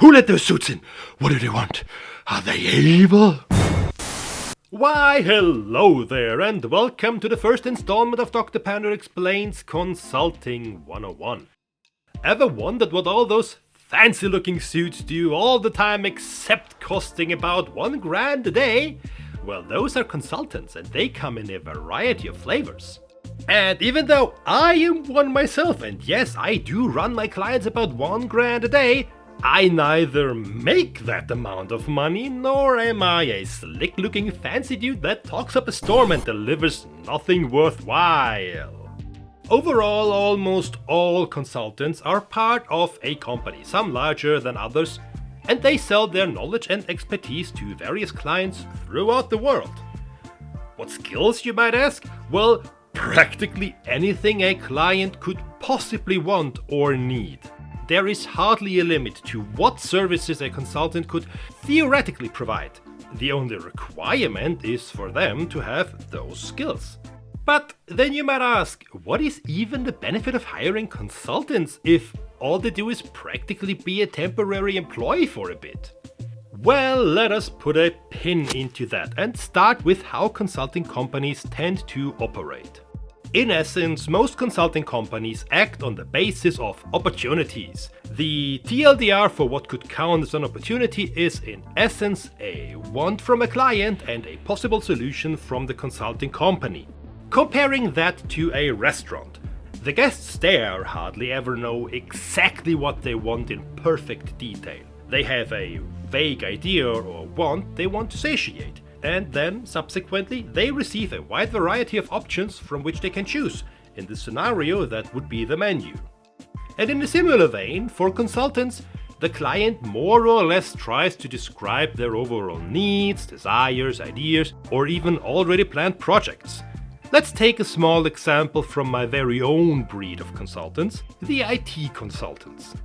Who let those suits in? What do they want? Are they evil? Why, hello there, and welcome to the first installment of Dr. Panda Explains Consulting 101. Ever wondered what all those fancy looking suits do all the time except costing about $1,000 a day? Well, those are consultants and they come in a variety of flavors. And even though I am one myself, and yes, I do run my clients about $1,000 a day, I neither make that amount of money, nor am I a slick-looking fancy dude that talks up a storm and delivers nothing worthwhile. Overall, almost all consultants are part of a company, some larger than others, and they sell their knowledge and expertise to various clients throughout the world. What skills, you might ask? Well, practically anything a client could possibly want or need. There is hardly a limit to what services a consultant could theoretically provide. The only requirement is for them to have those skills. But then you might ask, what is even the benefit of hiring consultants if all they do is practically be a temporary employee for a bit? Well, let us put a pin into that and start with how consulting companies tend to operate. In essence, most consulting companies act on the basis of opportunities. The TLDR for what could count as an opportunity is in essence a want from a client and a possible solution from the consulting company. Comparing that to a restaurant, the guests there hardly ever know exactly what they want in perfect detail. They have a vague idea or want they want to satiate, and then subsequently they receive a wide variety of options from which they can choose. In this scenario, that would be the menu. And in a similar vein, for consultants, the client more or less tries to describe their overall needs, desires, ideas, or even already planned projects. Let's take a small example from my very own breed of consultants, the IT consultants.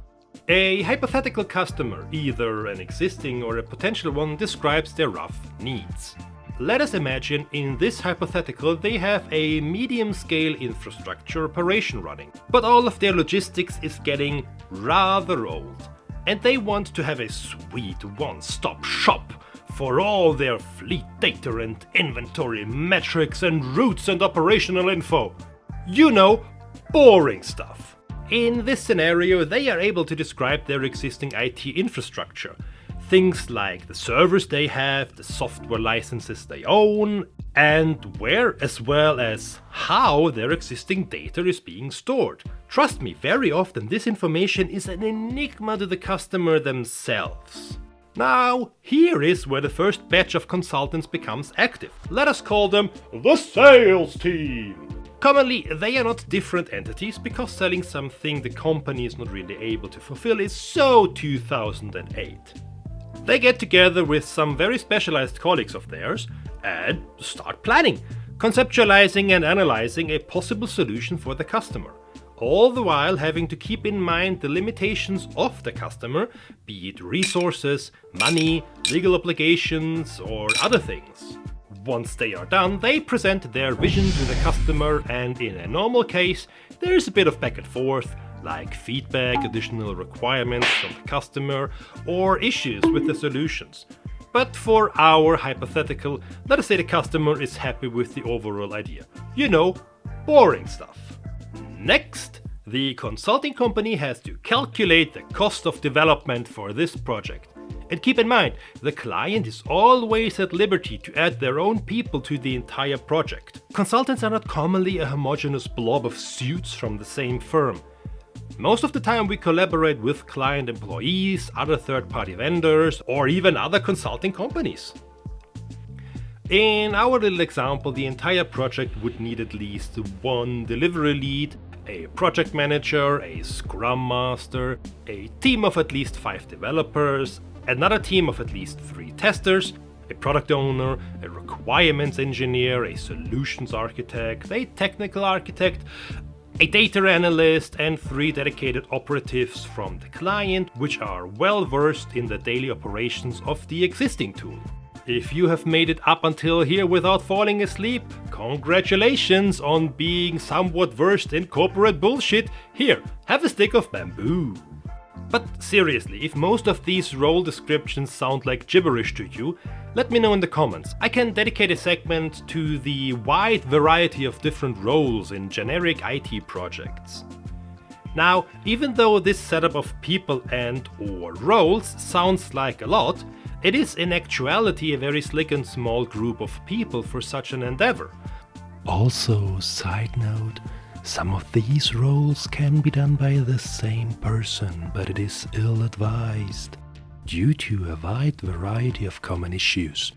A hypothetical customer, either an existing or a potential one, describes their rough needs. Let us imagine in this hypothetical they have a medium-scale infrastructure operation running, but all of their logistics is getting rather old, and they want to have a sweet one-stop shop for all their fleet data and inventory metrics and routes and operational info. You know, boring stuff. In this scenario, they are able to describe their existing IT infrastructure. Things like the servers they have, the software licenses they own, and where as well as how their existing data is being stored. Trust me, very often this information is an enigma to the customer themselves. Now, here is where the first batch of consultants becomes active. Let us call them the sales team. Commonly, they are not different entities because selling something the company is not really able to fulfill is so 2008. They get together with some very specialized colleagues of theirs and start planning, conceptualizing and analyzing a possible solution for the customer, all the while having to keep in mind the limitations of the customer, be it resources, money, legal obligations, or other things. Once they are done, they present their vision to the customer, and in a normal case, there's a bit of back and forth, like feedback, additional requirements from the customer, or issues with the solutions. But for our hypothetical, let us say the customer is happy with the overall idea. You know, boring stuff. Next, the consulting company has to calculate the cost of development for this project. And keep in mind, the client is always at liberty to add their own people to the entire project. Consultants are not commonly a homogeneous blob of suits from the same firm. Most of the time we collaborate with client employees, other third-party vendors, or even other consulting companies. In our little example, the entire project would need at least one delivery lead, a project manager, a scrum master, a team of at least 5 developers, another team of at least 3 testers, a product owner, a requirements engineer, a solutions architect, a technical architect, a data analyst, and 3 dedicated operatives from the client, which are well versed in the daily operations of the existing tool. If you have made it up until here without falling asleep, congratulations on being somewhat versed in corporate bullshit. Here, have a stick of bamboo. But seriously, if most of these role descriptions sound like gibberish to you, let me know in the comments. I can dedicate a segment to the wide variety of different roles in generic IT projects. Now, even though this setup of people and/or roles sounds like a lot, it is in actuality a very slick and small group of people for such an endeavor. Also, side note, some of these roles can be done by the same person, but it is ill-advised due to a wide variety of common issues.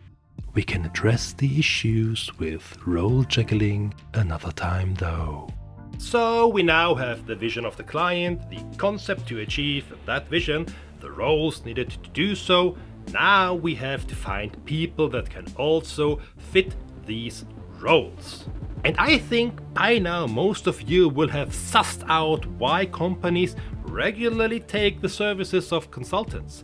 We can address the issues with role juggling another time though. So we now have the vision of the client, the concept to achieve that vision, the roles needed to do so. Now we have to find people that can also fit these roles. And I think by now most of you will have sussed out why companies regularly take the services of consultants.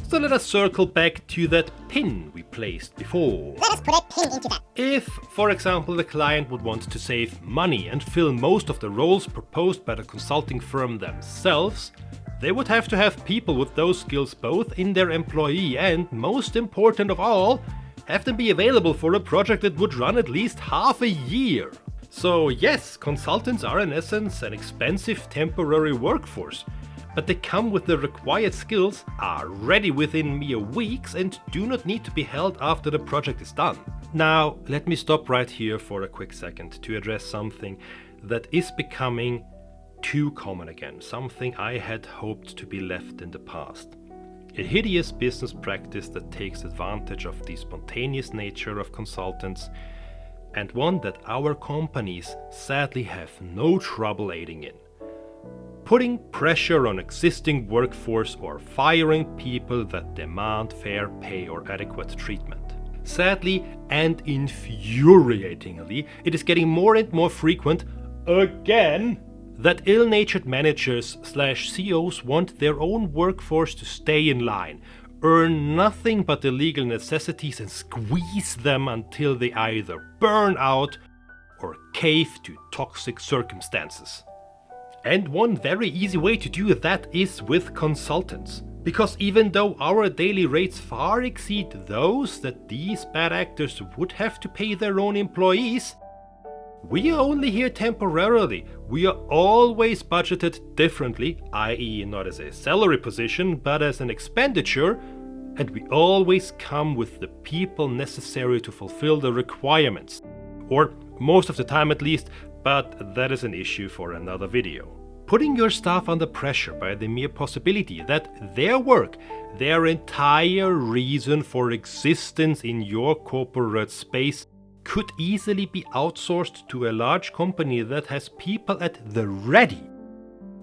So let us circle back to that pin we placed before. Let us put a pin into that. If, for example, the client would want to save money and fill most of the roles proposed by the consulting firm themselves, they would have to have people with those skills both in their employee and, most important of all, have them be available for a project that would run at least half a year. So yes, consultants are in essence an expensive temporary workforce, but they come with the required skills, are ready within mere weeks, and do not need to be held after the project is done. Now, let me stop right here for a quick second to address something that is becoming too common again, something I had hoped to be left in the past. A hideous business practice that takes advantage of the spontaneous nature of consultants, and one that our companies sadly have no trouble aiding in. Putting pressure on existing workforce or firing people that demand fair pay or adequate treatment. Sadly and infuriatingly, it is getting more and more frequent, again, that ill-natured managers/CEOs want their own workforce to stay in line, earn nothing but the legal necessities and squeeze them until they either burn out or cave to toxic circumstances. And one very easy way to do that is with consultants. Because even though our daily rates far exceed those that these bad actors would have to pay their own employees, we are only here temporarily. We are always budgeted differently, i.e. not as a salary position, but as an expenditure, and we always come with the people necessary to fulfill the requirements. Or most of the time at least, but that is an issue for another video. Putting your staff under pressure by the mere possibility that their work, their entire reason for existence in your corporate space, could easily be outsourced to a large company that has people at the ready,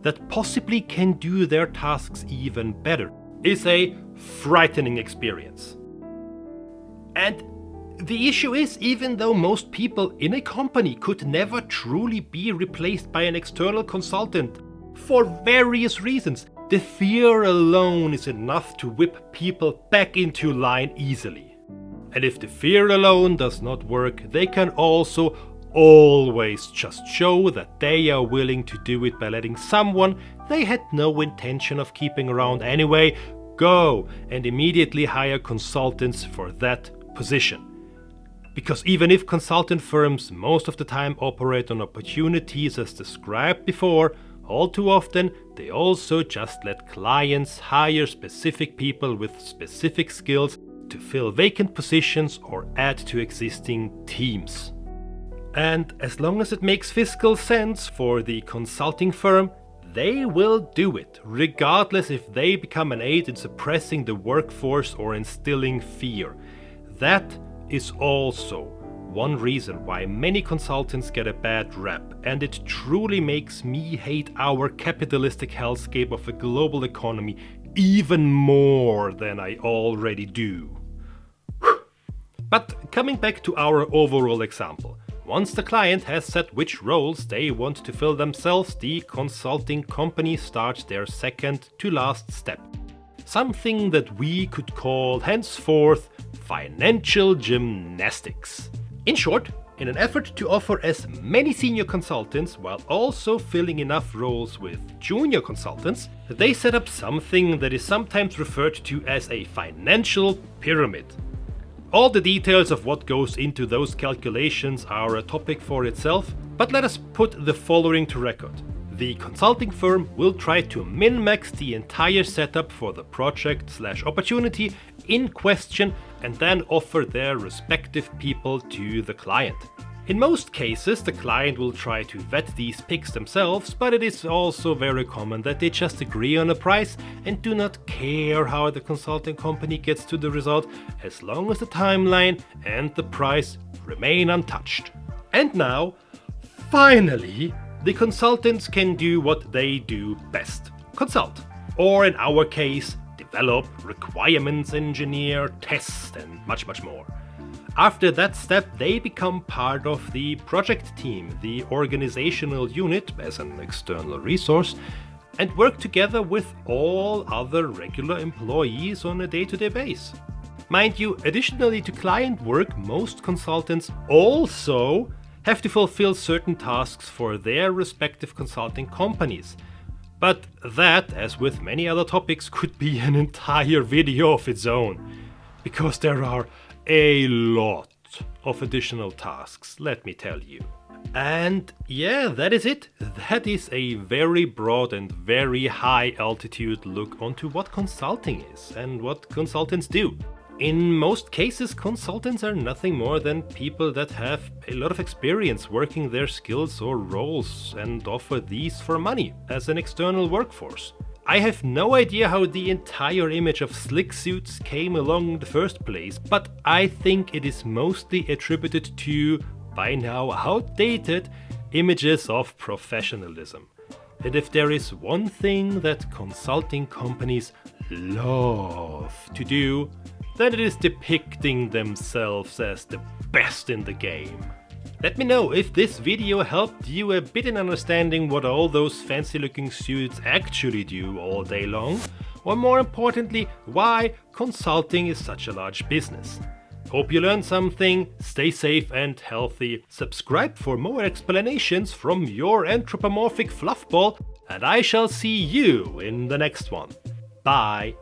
that possibly can do their tasks even better, is a frightening experience. And the issue is, even though most people in a company could never truly be replaced by an external consultant, for various reasons, the fear alone is enough to whip people back into line easily. And if the fear alone does not work, they can also always just show that they are willing to do it by letting someone they had no intention of keeping around anyway go and immediately hire consultants for that position. Because even if consultant firms most of the time operate on opportunities as described before, all too often they also just let clients hire specific people with specific skills to fill vacant positions or add to existing teams. And as long as it makes fiscal sense for the consulting firm, they will do it, regardless if they become an aid in suppressing the workforce or instilling fear. That is also one reason why many consultants get a bad rap, and it truly makes me hate our capitalistic hellscape of a global economy even more than I already do. But coming back to our overall example, once the client has set which roles they want to fill themselves, the consulting company starts their second to last step. Something that we could call henceforth financial gymnastics. In short, In an effort to offer as many senior consultants while also filling enough roles with junior consultants, they set up something that is sometimes referred to as a financial pyramid. All the details of what goes into those calculations are a topic for itself, but let us put the following to record. The consulting firm will try to min-max the entire setup for the project/opportunity in question and then offer their respective people to the client. In most cases, the client will try to vet these picks themselves, but it is also very common that they just agree on a price and do not care how the consulting company gets to the result as long as the timeline and the price remain untouched. And now, finally, the consultants can do what they do best: consult. Or in our case, develop, requirements engineer, test, and much more. After that step, they become part of the project team, the organizational unit as an external resource, and work together with all other regular employees on a day-to-day basis. Mind you, additionally to client work, most consultants also have to fulfill certain tasks for their respective consulting companies. But that, as with many other topics, could be an entire video of its own, because there are a lot of additional tasks, let me tell you. And yeah, that is it. That is a very broad and very high altitude look onto what consulting is and what consultants do. In most cases, consultants are nothing more than people that have a lot of experience working their skills or roles and offer these for money as an external workforce. I have no idea how the entire image of slick suits came along in the first place, but I think it is mostly attributed to, by now outdated, images of professionalism. And if there is one thing that consulting companies love to do, then it is depicting themselves as the best in the game. Let me know if this video helped you a bit in understanding what all those fancy looking suits actually do all day long, or more importantly, why consulting is such a large business. Hope you learned something, stay safe and healthy, subscribe for more explanations from your anthropomorphic fluffball, and I shall see you in the next one. Bye!